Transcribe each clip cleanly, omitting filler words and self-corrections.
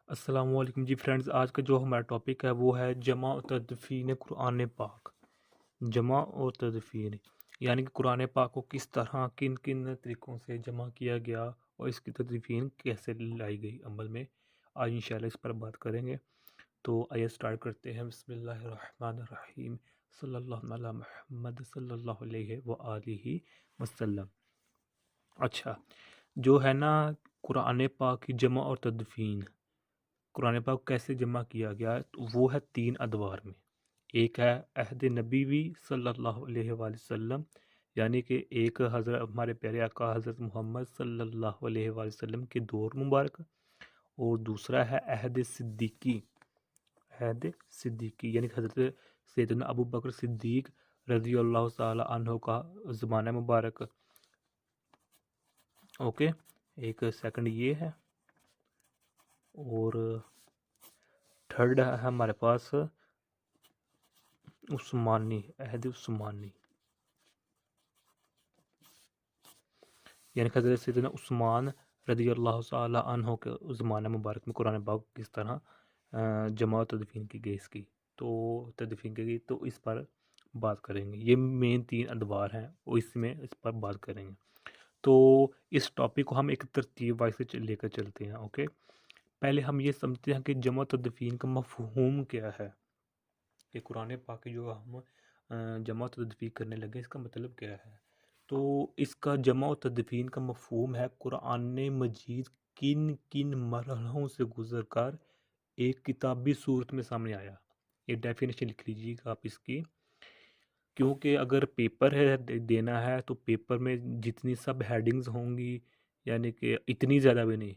السلام علیکم جی فرینڈز، آج کا جو ہمارا ٹاپک ہے وہ ہے جمع و تدفین قرآن پاک۔ جمع و تدفین یعنی کہ قرآن پاک کو کس طرح کن کن طریقوں سے جمع کیا گیا اور اس کی تدفین کیسے لائی گئی عمل میں۔ آج انشاءاللہ اس پر بات کریں گے، تو آئیے سٹارٹ کرتے ہیں۔ بسم اللہ الرحمن الرحیم، صلی اللہ علی محمد صلی اللہ علیہ وآلہ وسلم۔ اچھا، جو ہے نا قرآن پاک کی جمع اور تدفین، قرآن پاک کیسے جمع کیا گیا، تو وہ ہے 3 ادوار میں۔ ایک ہے عہد نبوی صلی اللہ علیہ وآلہ وسلم، یعنی کہ ایک حضرت ہمارے پیارے آقا حضرت محمد صلی اللہ علیہ وآلہ وسلم کے دور مبارک، اور دوسرا ہے عہد صدیقی۔ عہد صدیقی یعنی کہ حضرت سیدنا ابو بکر صدیق رضی اللہ تعالی عنہ کا زمانہ مبارک۔ اوکے، ایک سیکنڈ یہ ہے، اور تھرڈ ہے ہمارے پاس عثمانی، عہد عثمانی، یعنی کہ حضرت سیدنا عثمان رضی اللہ تعالی عنہ کے زمانہ مبارک میں قرآن پاک کس طرح جمع و تدفین کی گئی، تدفین کی گئی، تو اس پر بات کریں گے۔ یہ مین 3 ادوار ہیں اور اس پر بات کریں گے۔ تو اس ٹاپک کو ہم ایک ترتیب وائز سے لے کر چلتے ہیں۔ اوکے، پہلے ہم یہ سمجھتے ہیں کہ جمع و تدفین کا مفہوم کیا ہے، کہ قرآن پاک کی جو ہم جمع و تدفین کرنے لگے اس کا مطلب کیا ہے۔ تو اس کا جمع و تدفین کا مفہوم ہے قرآن مجید کن کن مرحلوں سے گزر کر ایک کتابی صورت میں سامنے آیا۔ یہ ڈیفینیشن لکھ لیجیے گا آپ اس کی، کیونکہ اگر پیپر ہے دینا ہے تو پیپر میں جتنی سب ہیڈنگز ہوں گی، یعنی کہ اتنی زیادہ بھی نہیں،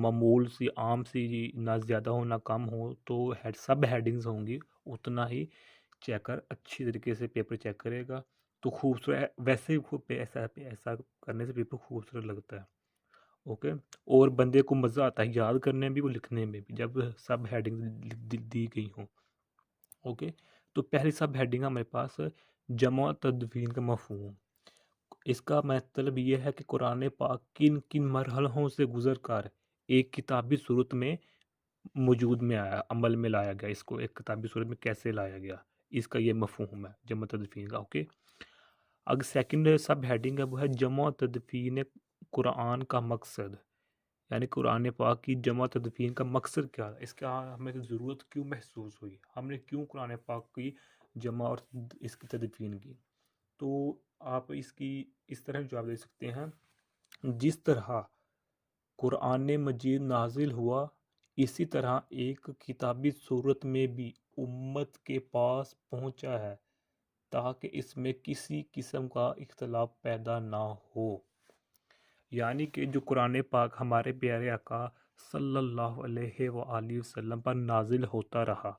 معمول سی عام سی، نہ زیادہ ہو نہ کم ہو، تو سب ہیڈنگز ہوں گی، اتنا ہی چیکر اچھی طریقے سے پیپر چیک کرے گا، تو خوبصورت ویسے ہی ایسا کرنے سے پیپر خوبصورت لگتا ہے۔ اوکے، اور بندے کو مزہ آتا ہے یاد کرنے میں بھی اور لکھنے میں بھی جب سب ہیڈنگ دی گئی ہوں۔ اوکے، تو پہلی سب ہیڈنگ ہمارے پاس جمع و تدفین کا مفہوم۔ اس کا مطلب یہ ہے کہ قرآن پاک کن کن مرحلوں سے گزر کر ایک کتابی صورت میں موجود میں آیا، عمل میں لایا گیا، اس کو ایک کتابی صورت میں کیسے لایا گیا، اس کا یہ مفہوم ہے جمع تدفین کا۔ اوکے، اگر سیکنڈ سب ہیڈنگ ہے وہ ہے جمع تدفین قرآن کا مقصد، یعنی قرآن پاک کی جمع تدفین کا مقصد کیا ہے، اس کا ہمیں ضرورت کیوں محسوس ہوئی، ہم نے کیوں قرآن پاک کی جمع اور اس کی تدفین کی۔ تو آپ اس کی اس طرح جواب دے سکتے ہیں، جس طرح قرآن مجید نازل ہوا اسی طرح ایک کتابی صورت میں بھی امت کے پاس پہنچا ہے، تاکہ اس میں کسی قسم کا اختلاف پیدا نہ ہو۔ یعنی کہ جو قرآن پاک ہمارے پیارے آقا صلی اللہ علیہ وآلہ وسلم پر نازل ہوتا رہا،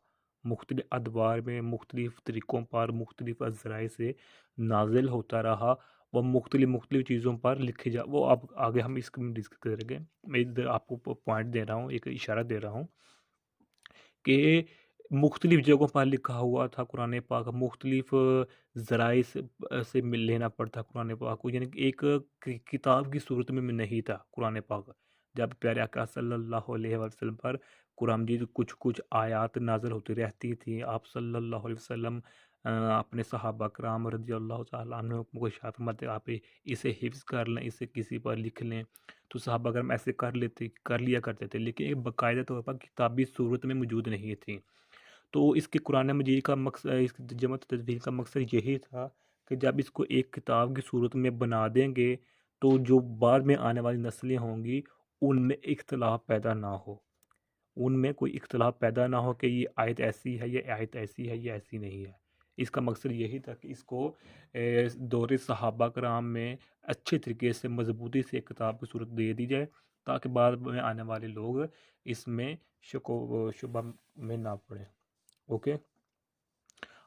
مختلف ادوار میں مختلف طریقوں پر مختلف ذرائع سے نازل ہوتا رہا، وہ مختلف چیزوں پر لکھے وہ اب آگے ہم اس کو ڈسکس کریں گے۔ میں ادھر آپ کو پوائنٹ دے رہا ہوں، ایک اشارہ دے رہا ہوں کہ مختلف جگہوں پر لکھا ہوا تھا قرآن پاک، مختلف ذرائع سے لینا پڑتا قرآن پاک کو، یعنی کہ ایک کتاب کی صورت میں نہیں تھا قرآن پاک۔ جب پیارے آقا صلی اللہ علیہ وسلم پر قرآن مجید کچھ آیات نازل ہوتی رہتی تھیں، آپ صلی اللہ علیہ وسلم اپنے صحابہ کرام رضی اللہ تعالیٰ عنہ کو ارشاد فرماتے آپ اسے حفظ کر لیں، اسے کسی پر لکھ لیں، تو صحابہ کرام ایسے کر لیا کرتے تھے، لیکن ایک باقاعدہ طور پر کتابی صورت میں موجود نہیں تھی۔ تو اس کے قرآن مجید کا مقصد، اس کی جمع تدفین کا مقصد یہی تھا کہ جب اس کو ایک کتاب کی صورت میں بنا دیں گے تو جو بعد میں آنے والی نسلیں ہوں گی ان میں اختلاف پیدا نہ ہو، ان میں کوئی اختلاف پیدا نہ ہو کہ یہ آیت ایسی ہے، یہ آیت ایسی ہے، یہ ایسی نہیں ہے۔ اس کا مقصد یہی تھا کہ اس کو دور صحابہ کرام میں اچھے طریقے سے مضبوطی سے ایک کتاب کی صورت دے دی جائے، تاکہ بعد میں آنے والے لوگ اس میں شک و شبہ میں نہ پڑیں۔ اوکے،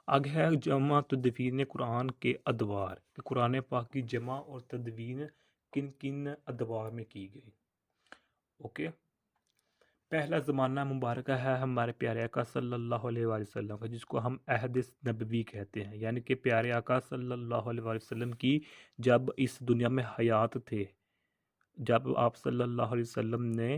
آگے ہے جمع تدوین قرآن کے ادوار، کہ قرآن پاک کی جمع اور تدوین کن کن ادوار میں کی گئی۔ اوکے، پہلا زمانہ مبارکہ ہے ہمارے پیارے آقا صلی اللہ علیہ وآلہ وسلم کا، جس کو ہم عہد نبوی کہتے ہیں، یعنی کہ پیارے آقا صلی اللہ علیہ وآلہ وسلم کی جب اس دنیا میں حیات تھے، جب آپ صلی اللہ علیہ وسلم نے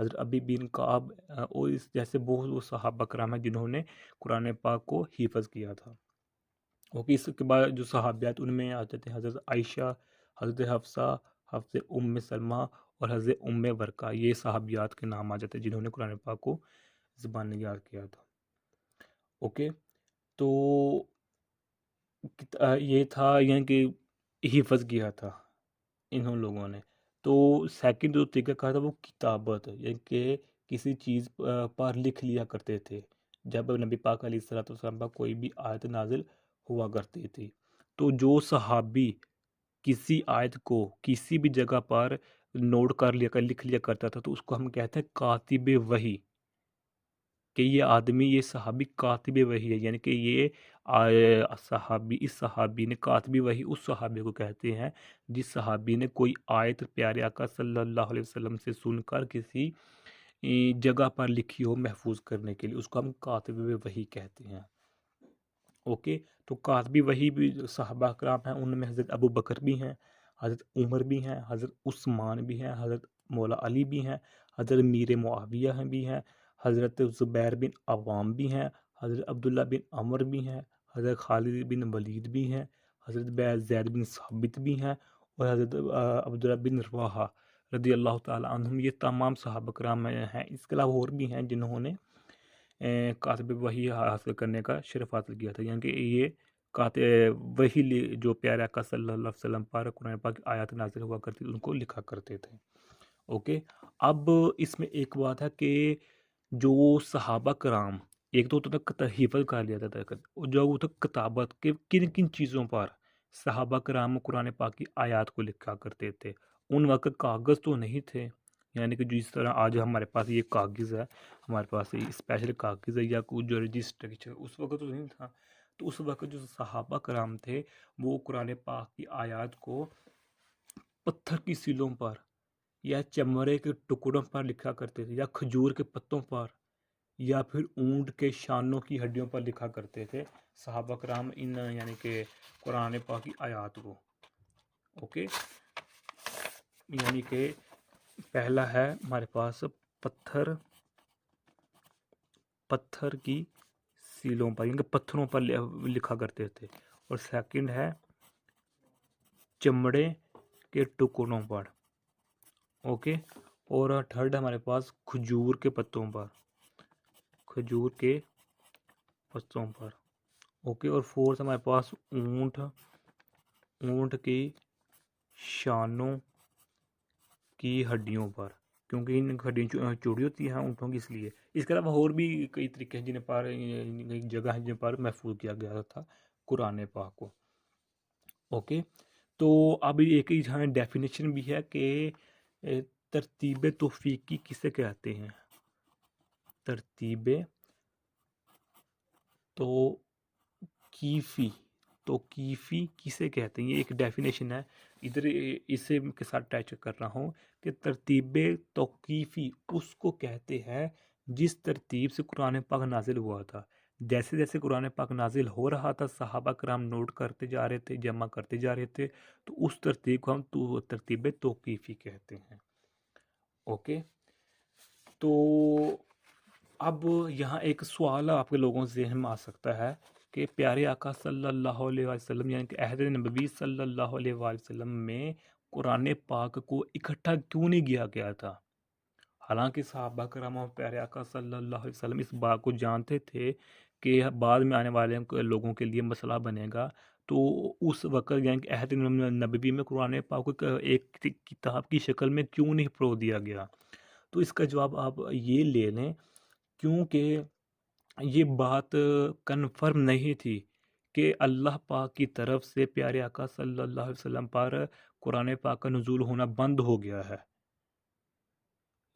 حضرت ابی بن کعب اور اس جیسے بہت وہ صحابہ کرام ہیں جنہوں نے قرآن پاک کو حفظ کیا تھا. اوکے، اس کے بعد جو صحابیات ان میں آتے تھے حضرت عائشہ، حضرت حفصہ، حضرت سلمہ اور حضرت ورقہ، یہ صحابیات کے نام آ جاتے ہیں جنہوں نے قرآن پاک کو زبان نگار کیا تھا. اوکے، تو یہ تھا یعنی کہ حفظ کیا تھا انہوں لوگوں نے. تو سیکنڈ جو طریقہ کہا تھا وہ کتابت، یعنی کہ کسی چیز پر لکھ لیا کرتے تھے. جب نبی پاک علیہ الصلوۃ والسلام پر کوئی بھی آیت نازل ہوا کرتی تھی تو جو صحابی کسی آیت کو کسی بھی جگہ پر نوٹ کر لکھ لیا کرتا تھا تو اس کو ہم کہتے ہیں کاتب وحی، کہ یہ آدمی، یہ صحابی کاتب وحی ہے. یعنی کہ یہ اس صحابی نے کاتب وحی اس صحابی کو کہتے ہیں جس صحابی نے کوئی آیت پیارے آقا صلی اللہ علیہ وسلم سے سن کر کسی جگہ پر لکھی ہو محفوظ کرنے کے لیے، اس کو ہم کاتب وحی کہتے ہیں. اوکے، تو کاتبی وحی بھی صحابہ کرام ہیں، ان میں حضرت ابو بکر بھی ہیں، حضرت عمر بھی ہیں، حضرت عثمان بھی ہیں، حضرت مولا علی بھی ہیں، حضرت میر معاویہ بھی ہیں، حضرت زبیر بن عوام بھی ہیں، حضرت عبداللہ بن عمر بھی ہیں، حضرت خالد بن ولید بھی ہیں، حضرت زید بن ثابت بھی ہیں، اور حضرت عبداللہ بن رواحہ رضی اللہ تعالیٰ عنہم. یہ تمام صحابہ کرام ہیں. اس کے علاوہ اور بھی ہیں جنہوں نے کاتب وحی حاصل کرنے کا شرف حاصل کیا تھا. یعنی کہ یہ وہی جو پیارے آقا صلی اللہ علیہ وسلم پر قرآن پاک آیات نازل ہوا کرتی ان کو لکھا کرتے تھے. اوکے، اب اس میں ایک بات ہے کہ جو صحابہ کرام، ایک تو ہوتا تھا حفظ کر لیا تھا، جو ہوتا کتابت کے کن کن چیزوں پر صحابہ کرام قرآن پاک کی آیات کو لکھا کرتے تھے. ان وقت کاغذ تو نہیں تھے، یعنی کہ جس طرح آج ہمارے پاس یہ کاغذ ہے، ہمارے پاس اسپیشل کاغذ ہے یا کوئی جو رجسٹر، اس وقت تو نہیں تھا. تو اس وقت جو صحابہ کرام تھے وہ قرآن پاک کی آیات کو پتھر کی سیلوں پر یا چمڑے کے ٹکڑوں پر لکھا کرتے تھے، یا کھجور کے پتوں پر، یا پھر اونٹ کے شانوں کی ہڈیوں پر لکھا کرتے تھے صحابہ کرام ان یعنی کہ قرآن پاک کی آیات کو. اوکے، یعنی کہ پہلا ہے ہمارے پاس پتھر کی سیلوں پر، یعنی کہ پتھروں پر لکھا کرتے تھے، اور سیکنڈ ہے چمڑے کے ٹکڑوں پر. اوکے، اور تھرڈ ہمارے پاس کھجور کے پتوں پر. اوکے، اور فورتھ ہمارے پاس اونٹ کی شانوں کی ہڈیوں پر، کیونکہ ان ہڈیاں چوڑی ہوتی ہیں اونٹوں کی، اس لیے. اس کے علاوہ اور بھی کئی طریقے ہیں جن پر جگہ ہیں جن پر محفوظ کیا گیا تھا قرآن پاک کو. اوکے، تو اب ایک یہاں ڈیفینیشن بھی ہے کہ ترتیب توفیقی کسے کہتے ہیں. ترتیب توقیفی کسے کہتے ہیں، یہ ایک ڈیفینیشن ہے. ادھر اسے کے ساتھ ٹچ کر رہا ہوں کہ ترتیب توقیفی اس کو کہتے ہیں جس ترتیب سے قرآن پاک نازل ہوا تھا. جیسے جیسے قرآن پاک نازل ہو رہا تھا صحابہ کرام نوٹ کرتے جا رہے تھے، جمع کرتے جا رہے تھے، تو اس ترتیب کو ہم ترتیب توقیفی کہتے ہیں. اوکے، تو اب یہاں ایک سوال آپ کے لوگوں سے ذہن میں آ سکتا ہے کہ پیارے آقا صلی اللہ علیہ وسلم یعنی کہ عہد نبوی صلی اللہ علیہ وسلم میں قرآن پاک کو اکٹھا کیوں نہیں کیا گیا تھا؟ حالانکہ صحابہ کرام اور پیارے آقا صلی اللہ علیہ وسلم اس بات کو جانتے تھے کہ بعد میں آنے والے لوگوں کے لیے مسئلہ بنے گا، تو اس وقت یعنی کہ عہد نبوی میں قرآن پاک کو ایک کتاب کی شکل میں کیوں نہیں پرو دیا گیا؟ تو اس کا جواب آپ یہ لے لیں کیونکہ یہ بات کنفرم نہیں تھی کہ اللہ پاک کی طرف سے پیارے آقا صلی اللہ علیہ وسلم پر قرآن پاک کا نزول ہونا بند ہو گیا ہے.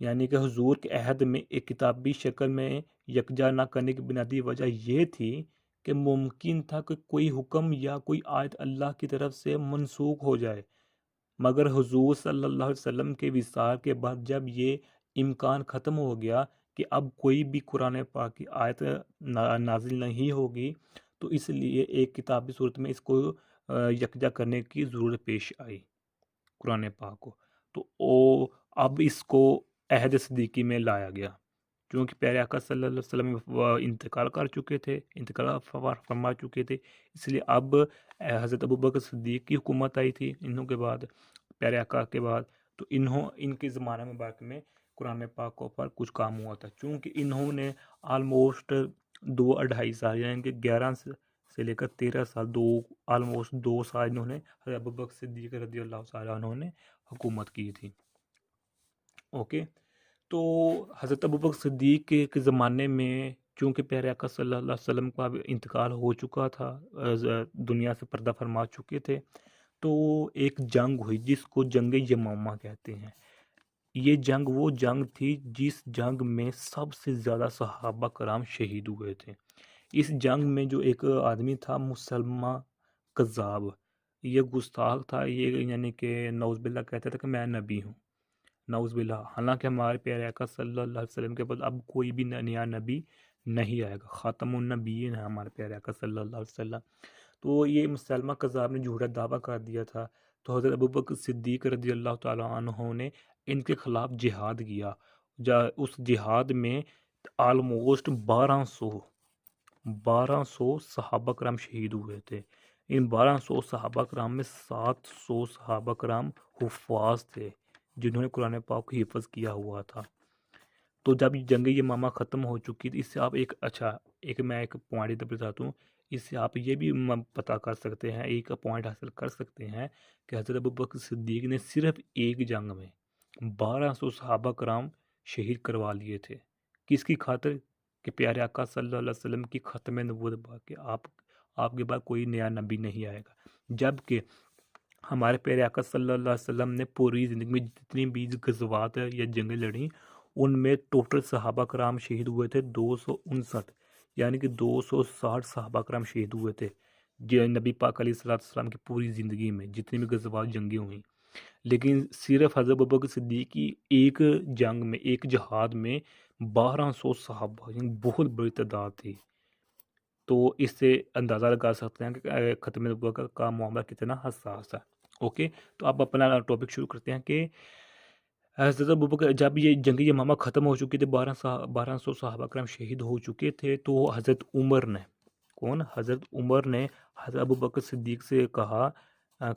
یعنی کہ حضور کے عہد میں ایک کتابی شکل میں یکجا نہ کرنے کی بنیادی وجہ یہ تھی کہ ممکن تھا کہ کوئی حکم یا کوئی آیت اللہ کی طرف سے منسوخ ہو جائے، مگر حضور صلی اللہ علیہ وسلم کے وصال کے بعد جب یہ امکان ختم ہو گیا کہ اب کوئی بھی قرآن پاک کی آیت نازل نہیں ہوگی، تو اس لیے ایک کتابی صورت میں اس کو یکجا کرنے کی ضرورت پیش آئی قرآن پاک کو. تو اب اس کو عہد صدیقی میں لایا گیا، چونکہ پیارے آقا صلی اللہ علیہ وسلم انتقال کر چکے تھے، انتقال فرما چکے تھے، اس لیے اب حضرت ابوبکر صدیق کی حکومت آئی تھی انہوں کے بعد، پیارے آقا کے بعد، تو ان کے زمانہ مبارک میں قرآن پاک کے اوپر کچھ کام ہوا تھا، چونکہ انہوں نے آلموسٹ 2-2.5 سال یعنی کہ 11 سے لے کر 13 سال، آلموسٹ 2 سال انہوں نے حضرت ابوبکر صدیق رضی اللہ تعالیٰ عنہ نے حکومت کی تھی۔ اوکے، تو حضرت ابوبکر صدیق کے زمانے میں چونکہ پیارے آقا صلی اللہ علیہ وسلم کا انتقال ہو چکا تھا، دنیا سے پردہ فرما چکے تھے، تو ایک جنگ ہوئی جس کو جنگ یمامہ کہتے ہیں۔ یہ جنگ وہ جنگ تھی جس جنگ میں سب سے زیادہ صحابہ کرام شہید ہوئے تھے۔ اس جنگ میں جو ایک آدمی تھا مسلمہ کذاب، یہ گستاخ تھا، یہ یعنی کہ نعوذ باللہ کہتا تھا کہ میں نبی ہوں، نعوذ باللہ، حالانکہ ہمارے پیارے آقا صلی اللہ علیہ وسلم کے بعد اب کوئی بھی نیا نبی نہیں آئے گا، خاتم النبیین ہے ہمارے پیارے آقا صلی اللہ علیہ وسلم۔ تو یہ مسلمہ کذاب نے جھوٹا دعویٰ کر دیا تھا، تو حضرت ابوبکر صدیق رضی اللہ تعالیٰ عنہ نے ان کے خلاف جہاد کیا، اس جہاد میں آلموسٹ 1200 صحابہ کرام شہید ہوئے تھے۔ ان 1200 صحابہ کرام میں 700 صحابہ کرام حفاظ تھے جنہوں نے قرآن پاک کو حفظ کیا ہوا تھا۔ تو جب جنگ یمامہ ختم ہو چکی تھی، اس سے آپ میں ایک پوائنٹ بتاتا ہوں، اس سے آپ یہ بھی پتہ کر سکتے ہیں، ایک پوائنٹ حاصل کر سکتے ہیں کہ حضرت ابوبکر صدیق نے صرف ایک جنگ میں 1200 صحابہ کرام شہید کروا لیے تھے، کس کی خاطر؟ کہ پیارے آقا صلی اللہ علیہ وسلم کی ختم نبوت کہ آپ کے بعد کوئی نیا نبی نہیں آئے گا، جبکہ ہمارے پیارے آقا صلی اللہ علیہ وسلم نے پوری زندگی میں جتنی بھی غزوات یا جنگیں لڑیں، ان میں ٹوٹل صحابہ کرام شہید ہوئے تھے 259، یعنی کہ 260 صحابہ کرام شہید ہوئے تھے نبی پاک علیہ السلام کی پوری زندگی میں جتنی بھی غزوات جنگیں ہوئیں، لیکن صرف حضرت ابوبکر صدیق کی ایک جنگ میں، ایک جہاد میں 1200 صحابہ، یعنی بہت بڑی تعداد تھی۔ تو اس سے اندازہ لگا سکتے ہیں کہ ختم نبوت کا معاملہ کتنا حساس ہے۔ اوکے، تو آپ اپنا ٹاپک شروع کرتے ہیں کہ حضرت ابوبکر جب یہ جنگ یمامہ ختم ہو چکی تھی، 1200 صحابہ کرام شہید ہو چکے تھے، تو حضرت عمر نے حضرت ابوبکر صدیق سے کہا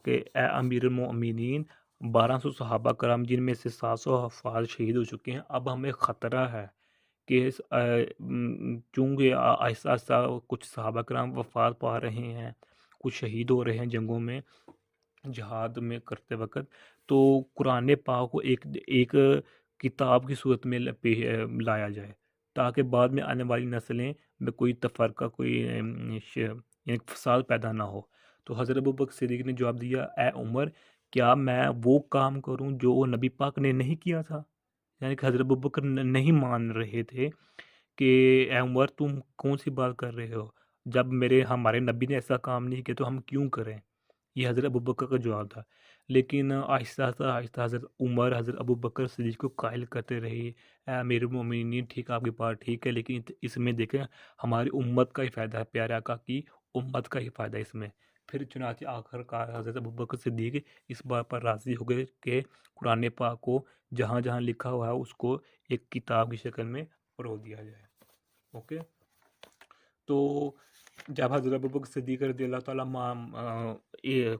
کہ اے امیر المؤمنین، 1200 صحابہ کرام جن میں سے 700 حفاظ شہید ہو چکے ہیں، اب ہمیں خطرہ ہے کہ چونکہ آہستہ آہستہ کچھ صحابہ کرام وفات پا رہے ہیں، کچھ شہید ہو رہے ہیں جنگوں میں، جہاد میں کرتے وقت، تو قرآن پاک کو ایک کتاب کی صورت میں لایا جائے، تاکہ بعد میں آنے والی نسلیں میں کوئی تفرقہ، کوئی یعنی فساد پیدا نہ ہو۔ تو حضرت ابوبکر صدیق نے جواب دیا، اے عمر، کیا میں وہ کام کروں جو نبی پاک نے نہیں کیا تھا؟ یعنی کہ حضرت ابوبکر نہیں مان رہے تھے کہ اے عمر تم کون سی بات کر رہے ہو، جب ہمارے نبی نے ایسا کام نہیں کیا تو ہم کیوں کریں؟ یہ حضرت ابوبکر کا جواب تھا، لیکن آہستہ آہستہ حضرت عمر حضرت ابوبکر صدیق کو قائل کرتے رہے، اے امیر المومنین، ٹھیک آپ کی بات ٹھیک ہے، لیکن اس میں دیکھیں ہماری امت کا ہی فائدہ ہے، پیارے آقا کی امت کا ہی فائدہ ہے اس میں۔ پھر چنانچہ آخر کار حضرت ابوبکر صدیق اس بات پر راضی ہو گئے کہ قرآن پاک کو جہاں جہاں لکھا ہوا ہے اس کو ایک کتاب کی شکل میں پرو دیا جائے۔ اوکے، تو جب حضرت ابوبکر صدیق رضی اللہ تعالیٰ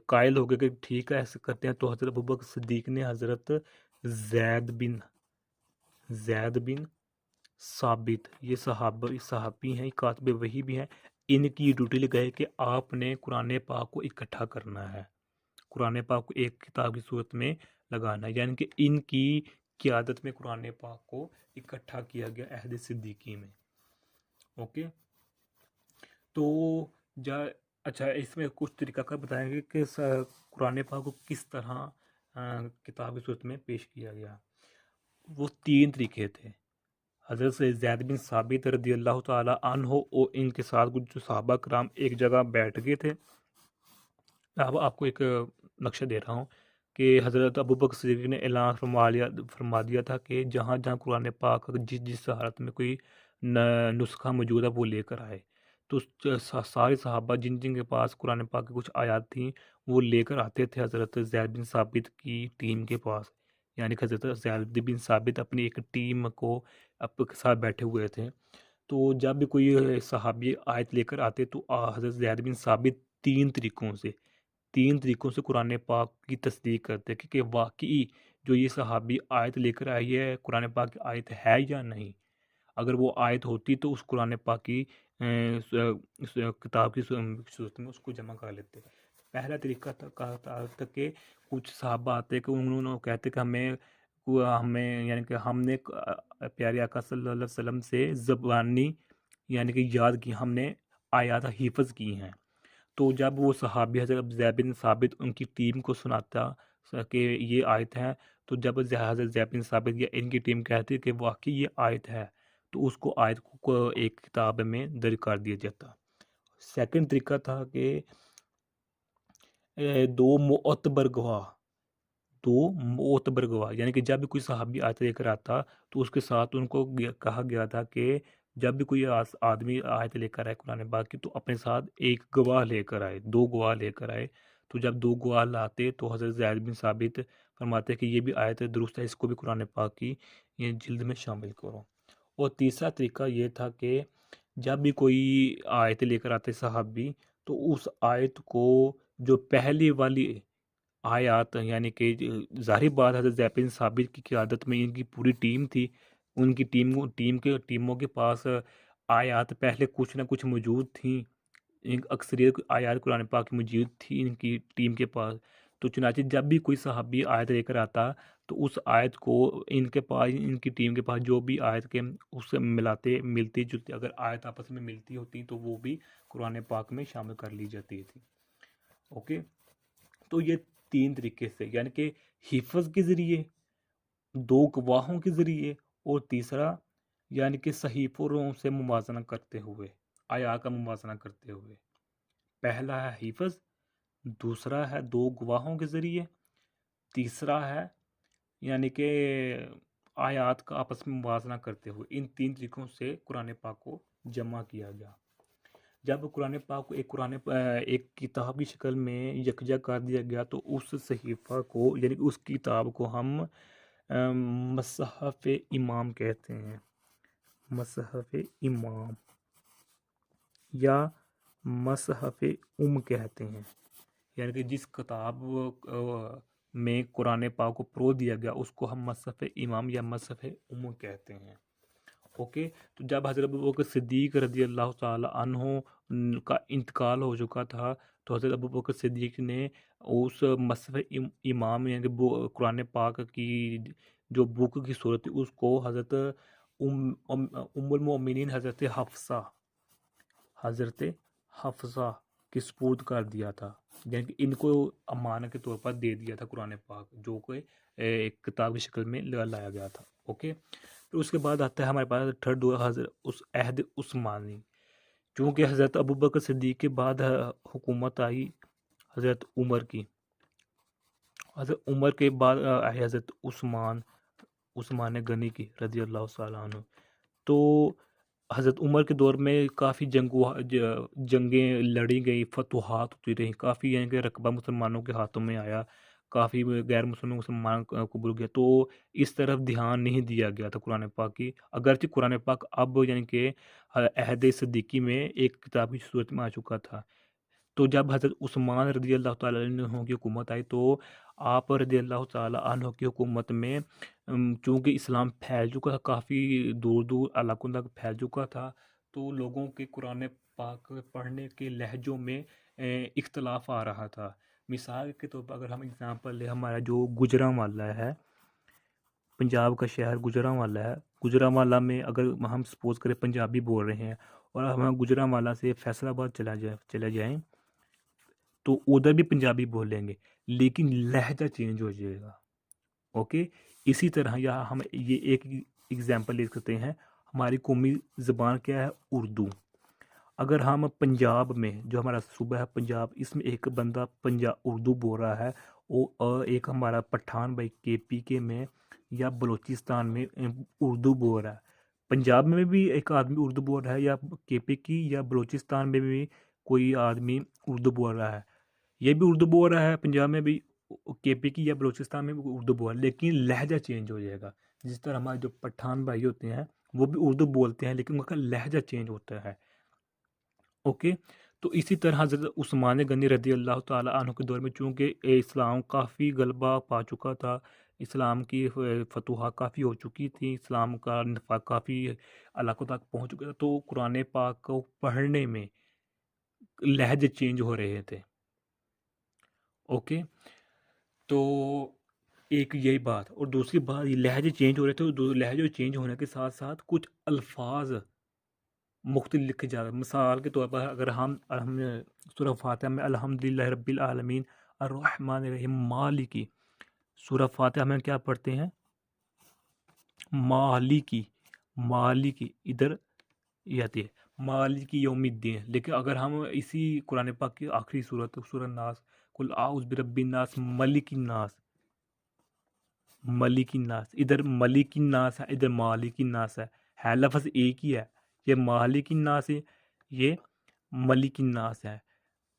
قائل ہو گئے کہ ٹھیک ہے ایسے کرتے ہیں، تو حضرت ابوبکر صدیق نے حضرت زید بن ثابت، یہ صحابی ہیں، کاتب وحی بھی ہیں، ان کی ڈیوٹی لگائی کہ آپ نے قرآن پاک کو اکٹھا کرنا ہے، قرآن پاک کو ایک کتاب کی صورت میں لگانا ہے، یعنی کہ ان کی قیادت میں قرآن پاک کو اکٹھا کیا گیا عہد صدیقی میں۔ اوکے، تو اچھا، اس میں کچھ طریقہ کار بتائیں گے کہ قرآن پاک کو کس طرح کتاب کی صورت میں پیش کیا گیا۔ وہ 3 طریقے تھے۔ حضرت زید بن ثابت رضی اللہ تعالیٰ عنہ اور ان کے ساتھ کچھ جو صحابہ کرام ایک جگہ بیٹھ گئے تھے۔ اب آپ کو ایک نقشہ دے رہا ہوں کہ حضرت ابوبکر صدیق نے اعلان فرما دیا تھا کہ جہاں جہاں قرآن پاک جس حالت میں کوئی نسخہ موجود ہے وہ لے کر آئے، تو سارے صحابہ جن کے پاس قرآن پاک کی کچھ آیات تھیں وہ لے کر آتے تھے حضرت زید بن ثابت کی ٹیم کے پاس، یعنی کہ حضرت زید بن ثابت اپنی ایک ٹیم کو کے ساتھ بیٹھے ہوئے تھے، تو جب بھی کوئی صحابی آیت لے کر آتے تو حضرت زید بن ثابت تین طریقوں سے قرآن پاک کی تصدیق کرتے کہ واقعی جو یہ صحابی آیت لے کر آئی ہے قرآن پاک کی آیت ہے یا نہیں۔ اگر وہ آیت ہوتی تو اس قرآن پاک کی کتاب کی صورت میں اس کو جمع کر لیتے۔ پہلا طریقہ تھا کہ کچھ صحابہ آتے کہ انہوں نے کہتے کہ ہمیں یعنی کہ ہم نے پیارے آقا صلی اللہ علیہ وسلم سے زبانی یعنی کہ یاد کی، ہم نے آیات حفظ کی ہیں۔ تو جب وہ صحابی حضرت زید بن ثابت ان کی ٹیم کو سناتا کہ یہ آیت ہے، تو جب حضرت زید بن ثابت یا ان کی ٹیم کہتی کہ واقعی یہ آیت ہے، تو اس کو آیت کو ایک کتاب میں درج کر دیا جاتا۔ سیکنڈ طریقہ تھا کہ دو معتبر گواہ یعنی کہ جب بھی کوئی صحابی آیت لے کر آتا تو اس کے ساتھ ان کو کہا گیا تھا کہ جب بھی کوئی آدمی آیت لے کر آئے قرآن پاک کی تو اپنے ساتھ ایک گواہ لے کر آئے، دو گواہ لے کر آئے۔ تو جب دو گواہ لاتے تو حضرت زید بن ثابت فرماتے کہ یہ بھی آیت درست ہے، اس کو بھی قرآن پاک کی یہ جلد میں شامل کرو۔ اور تیسرا طریقہ یہ تھا کہ جب بھی کوئی آیت لے کر آتے صحابی تو اس آیت کو جو پہلی والی آیات یعنی کہ ظاہری بات حضرت زید بن ثابت کی قیادت میں ان کی پوری ٹیم تھی، ان کی ٹیموں کے پاس آیات پہلے کچھ نہ کچھ موجود تھیں، اکثریت آیات قرآن پاک موجود تھی ان کی ٹیم کے پاس۔ تو چنانچہ جب بھی کوئی صحابی آیت لے کر آتا تو اس آیت کو ان کے پاس ان کی ٹیم کے پاس جو بھی آیت کے اس سے ملتی جلتی اگر آیت آپس میں ملتی ہوتی تو وہ بھی قرآن پاک میں شامل کر لی جاتی تھی۔ اوکے، تو یہ تین طریقے سے یعنی کہ حفظ کے ذریعے، دو گواہوں کے ذریعے، اور تیسرا یعنی کہ صحیفوں سے موازنہ کرتے ہوئے، آیات کا موازنہ کرتے ہوئے۔ پہلا ہے حفظ، دوسرا ہے دو گواہوں کے ذریعے، تیسرا ہے یعنی کہ آیات کا آپس میں موازنہ کرتے ہوئے۔ ان تین طریقوں سے قرآن پاک کو جمع کیا گیا۔ جب قرآن پاک کو ایک کتاب کی شکل میں یکجا کر دیا گیا تو اس صحیفہ کو یعنی اس کتاب کو ہم مصحف امام کہتے ہیں، مصحف امام یا مصحف کہتے ہیں، یعنی کہ جس کتاب میں قرآن پاک کو پرو دیا گیا اس کو ہم مصحف امام یا مصحف کہتے ہیں۔ اوکے، تو جب حضرت ابوبکر صدیق رضی اللہ تعالی عنہ کا انتقال ہو چکا تھا تو حضرت ابوبکر صدیق نے اس مصحف امام یعنی کہ قرآن پاک کی جو بک کی صورت تھی اس کو حضرت ام المؤمنین حضرت حفصہ کے سپرد کر دیا تھا، یعنی کہ ان کو امانت کے طور پر دے دیا تھا قرآن پاک، جو کہ ایک کتاب کی شکل میں لایا گیا تھا۔ اوکے، پھر اس کے بعد آتا ہے ہمارے پاس تھرڈ حضرت عہد عثمانی، چونکہ حضرت ابوبکر صدیق کے بعد حکومت آئی حضرت عمر کی، حضرت عمر کے بعد آئی حضرت عثمان غنی کی رضی اللہ تعالیٰ عنہ۔ تو حضرت عمر کے دور میں کافی جنگیں لڑی گئی، فتوحات ہوتی رہیں، کافی یعنی کہ رقبہ مسلمانوں کے ہاتھوں میں آیا، کافی غیر مسلمان قبول کیا، تو اس طرف دھیان نہیں دیا گیا تھا قرآن پاک کی، اگرچہ قرآن پاک اب یعنی کہ عہد صدیقی میں ایک کتاب کی صورت میں آ چکا تھا۔ تو جب حضرت عثمان رضی اللہ تعالیٰ عنہ کی حکومت آئی تو آپ رضی اللہ تعالیٰ عنہ کی حکومت میں چونکہ اسلام پھیل چکا تھا، کافی دور دور علاقوں تک پھیل چکا تھا، تو لوگوں کے قرآن پاک پڑھنے کے لہجوں میں اختلاف آ رہا تھا۔ مثال کے طور پر اگر ہم اگزامپل لیں، ہمارا جو گوجرانوالا ہے، پنجاب کا شہر گوجرانوالا ہے، گوجرانوالا میں اگر ہم سپوز کریں پنجابی بول رہے ہیں اور ہم گوجرانوالا سے فیصل آباد چلا جائیں تو ادھر بھی پنجابی بول لیں گے لیکن لہجہ چینج ہو جائے گا۔ اوکے، اسی طرح یہاں ہم یہ ایک ایگزامپل لے سکتے ہیں، ہماری قومی زبان کیا ہے؟ اردو۔ اگر ہم پنجاب میں جو ہمارا صوبہ ہے پنجاب، اس میں ایک بندہ اردو بول رہا ہے، اور ایک ہمارا پٹھان بھائی KPK میں یا بلوچستان میں اردو بول رہا ہے، پنجاب میں بھی ایک آدمی اردو بول رہا ہے یا KPK یا بلوچستان میں بھی کوئی آدمی اردو بول رہا ہے، یہ بھی اردو بول رہا ہے پنجاب میں بھی کے پی کی یا بلوچستان میں اردو بول، لیکن لہجہ چینج ہو جائے گا. جس طرح ہمارے جو پٹھان بھائی ہوتے ہیں وہ بھی اردو بولتے ہیں لیکن ان کا لہجہ چینج ہوتا ہے. اوکے. تو اسی طرح حضرت عثمان غنی رضی اللہ تعالیٰ عنہ کے دور میں چونکہ اسلام کافی غلبہ پا چکا تھا، اسلام کی فتوحات کافی ہو چکی تھی، اسلام کا نفاذ کافی علاقوں تک پہنچ چکا تھا، تو قرآن پاک کو پڑھنے میں لہجے چینج ہو رہے تھے. اوکے. تو ایک یہی بات، اور دوسری بات یہ لہجے چینج ہو رہے تھے، اور لہجے چینج ہونے کے ساتھ ساتھ کچھ الفاظ مختلف لکھے جا رہے ہیں. مثال کے طور پر اگر ہم سورہ فاتحہ میں الحمدللہ رب العالمین الرحمن الرحیم مالکی، سورہ فاتحہ میں کیا پڑھتے ہیں؟ مالکی. مالکی ادھر یہ آتی ہے مالکی یوم الدین. لیکن اگر ہم اسی قرآن پاک کی آخری صورت سورہ ناس قل اعوذ برب الناس ملک الناس، ملک الناس، ادھر ملک الناس ہے، ادھر مالک الناس ہے لفظ ایک ہی ہے. یہ مالک الناس ہے، یہ ملک الناس ہے.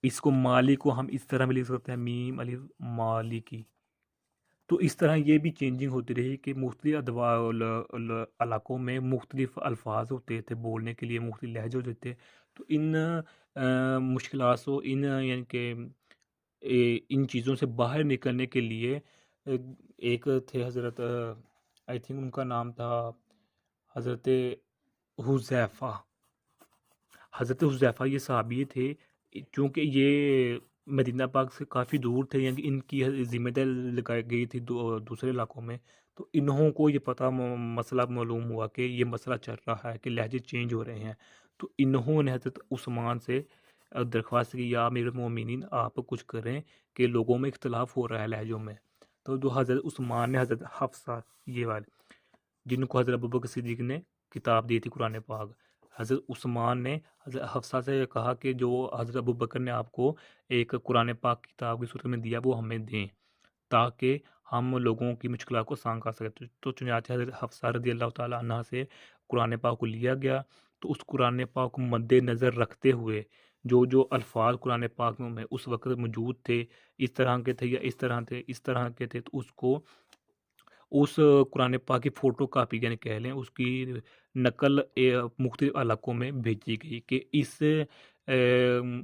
اس کو مالک کو ہم اس طرح بھی لکھ سکتے ہیں میم الف مالکی. تو اس طرح یہ بھی چینجنگ ہوتی رہی کہ مختلف علاقوں میں مختلف الفاظ ہوتے تھے بولنے کے لیے، مختلف لہجے ہوتے تھے. تو ان مشکلات و یعنی کہ ان چیزوں سے باہر نکلنے کے لیے ایک تھے حضرت، آئی تھنک ان کا نام تھا حضرت حذیفہ. حضرت حذیفہ یہ صحابی تھے، چونکہ یہ مدینہ پاک سے کافی دور تھے، یعنی کہ ان کی ذمہ داری لگائی گئی تھی دوسرے علاقوں میں. تو انہوں کو یہ پتہ مسئلہ معلوم ہوا کہ یہ مسئلہ چل رہا ہے کہ لہجے چینج ہو رہے ہیں. تو انہوں نے حضرت عثمان سے درخواست کی یا امیر المومنین آپ کچھ کریں کہ لوگوں میں اختلاف ہو رہا ہے لہجوں میں. تو جو حضرت عثمان نے حضرت حفصہ یہ والے جن کو حضرت ابوبکر صدیق نے کتاب دی تھی قرآن پاک، حضرت عثمان نے حضرت حفصہ سے کہا کہ جو حضرت ابوبکر نے آپ کو ایک قرآن پاک کتاب کی صورت میں دیا وہ ہمیں دیں تاکہ ہم لوگوں کی مشکلات کو آسان کر سکیں. تو چنانچہ حضرت حفصہ رضی اللہ تعالیٰ عنہ سے قرآن پاک کو لیا گیا. تو اس قرآن پاک کو مد نظر رکھتے ہوئے جو الفاظ قرآن پاک میں اس وقت موجود تھے، اس طرح کے تھے یا اس طرح تھے، اس طرح کے تھے، تو اس کو اس قرآن پاک کی فوٹو کاپی یعنی کہہ لیں اس کی نقل مختلف علاقوں میں بھیجی گئی کہ اس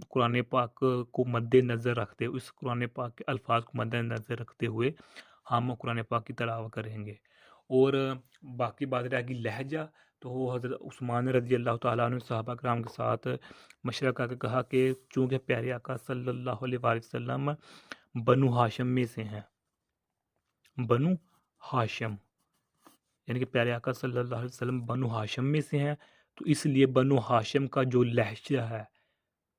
قرآن پاک کو مد نظر رکھتے ہوئے، اس قرآن پاک کے الفاظ کو مد نظر رکھتے ہوئے ہم قرآن پاک کی تلاوت کریں گے. اور باقی بات رہے گی لہجہ، تو حضرت عثمان رضی اللہ تعالیٰ عنہ صحابہ کرام کے ساتھ مشورہ کر کے کہا کہ چونکہ پیارے آقا صلی اللہ علیہ وآلہ وسلم بنو ہاشم میں سے ہیں، بنو ہاشم یعنی کہ پیارے آقا صلی اللہ علیہ وسلم بنو ہاشم میں سے ہیں، تو اس لیے بنو ہاشم کا جو لہجہ ہے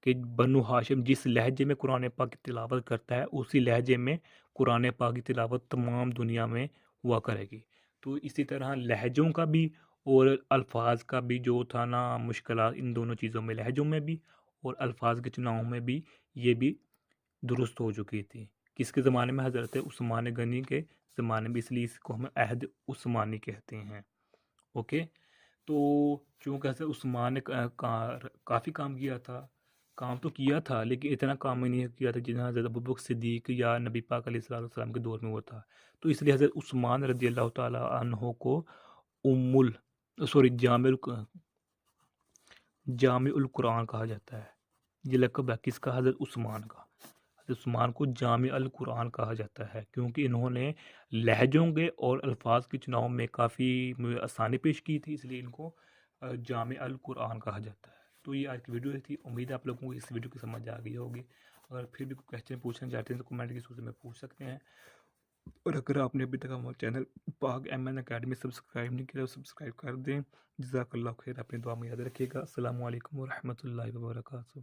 کہ بنو ہاشم جس لہجے میں قرآن پاک کی تلاوت کرتا ہے اسی لہجے میں قرآن پاک کی تلاوت تمام دنیا میں ہوا کرے گی. تو اسی طرح لہجوں کا بھی اور الفاظ کا بھی جو تھا نا مشکلات ان دونوں چیزوں میں، لہجوں میں بھی اور الفاظ کے چناؤ میں بھی، یہ بھی درست ہو چکی تھی. کس کے زمانے میں؟ حضرت عثمان غنی کے زمانے میں، اس لیے اس کو ہم عہد عثمانی کہتے ہیں. اوکے. تو چونکہ حضرت عثمان نے کافی کام کیا تھا، کام تو کیا تھا لیکن اتنا کام ہی نہیں کیا تھا جتنا حضرت ابوبکر صدیق یا نبی پاک علیہ السلام کے دور میں ہوا تھا. تو اس لیے حضرت عثمان رضی اللہ تعالیٰ عنہ کو جامع القرآن کہا جاتا ہے. یہ لقب ہے کس کا؟ حضرت عثمان کا. حضرت عثمان کو جامع القرآن کہا جاتا ہے کیونکہ انہوں نے لہجوں کے اور الفاظ کے چناؤ میں کافی آسانی پیش کی تھی، اس لیے ان کو جامع القرآن کہا جاتا ہے. تو یہ آج کی ویڈیو تھی، امید ہے آپ لوگوں کو اس ویڈیو کی سمجھ آ گئی ہوگی. اگر پھر بھی کوئی کویسچن پوچھنا چاہتے ہیں تو کمنٹ کی صورت میں پوچھ سکتے ہیں. اور اگر آپ نے ابھی تک ہمارا چینل پاک MN اکیڈمی سبسکرائب نہیں کیا تو سبسکرائب کر دیں. جزاک اللہ خیر. اپنی دعا میں یاد رکھیے گا. السلام علیکم ورحمۃ اللہ وبرکاتہ.